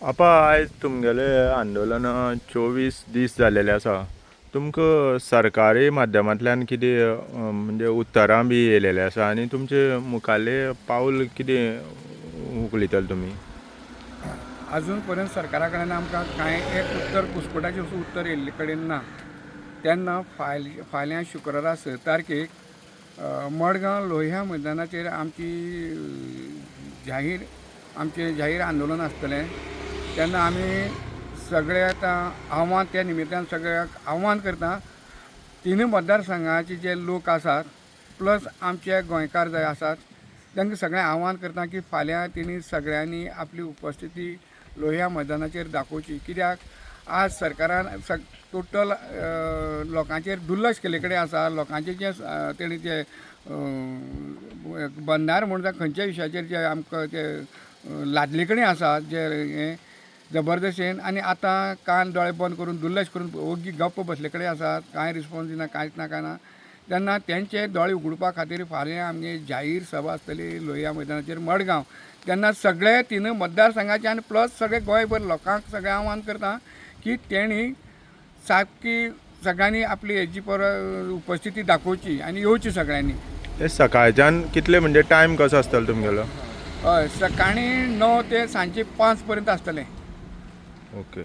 आपा आयज तुमगेले आंदोलन 24 दीस जालेले आसा. तुमकां सरकारी माध्यमांतल्यान कितें म्हणजे उतरां बी येयलेले आसा आनी तुमचे मुखाल्ले पावल कितें उखलितले तुमी? अजून पर्यंत सरकारा कडल्यान आमकां कांय एक उत्तर पुस्कटाचें असो उत्तर येयल्ले कडेन ना. तेन्ना फाल्यां शुक्रारा 6 तारखेक मडगांव लोह्या मैदानाचेर आमचें जाहीर आंदोलन आसतलें. तेन्ना आमी सगळे आव्हान त्या निमित्यान सगळ्याक आव्हान करता, तिनूय मतदारसंघाचे जे लोक आसात प्लस आमचे गोंयकार जे आसात तांकां सगळें आव्हान करता की फाल्यां तेणी सगळ्यांनी आपली उपस्थिती लोह्या मैदानाचेर दाखोवची. कित्याक आज सरकारान टोटल लोकांचेर दुर्लक्ष केले कडेन आसा. लोकांचे जे तेणी जे बंदार म्हणून खंयच्या विशयाचेर जे आमकां जे लादले कडेन आसा जे हे जबरदस्तीन आनी आतां कान दोळे बंद करून दुर्लक्ष करून ओग्गी गप्प बसले कडेन आसात. कांय रिस्पॉन्स दिना, कांयच ना ना. तेन्ना तेंचे दोळे उगडपा खातीर फाल्यां आमगे जाहीर सभा आसतली लोह्या मैदानाचेर मडगांव. तेन्ना सगळे तिनूय मतदारसंघाचे आनी प्लस सगळे गोंयभर लोकांक सगळें आव्हान करता की तेणी सारकी सगळ्यांनी आपली हेची उपस्थिती दाखोवची आनी येवची सगळ्यांनी. ते सकाळच्यान कितले म्हणजे टायम कसो आसतलो तुमगेलो? हय, सकाळीं 9 ते सांजे 5 पर्यंत आसतलें. ओके.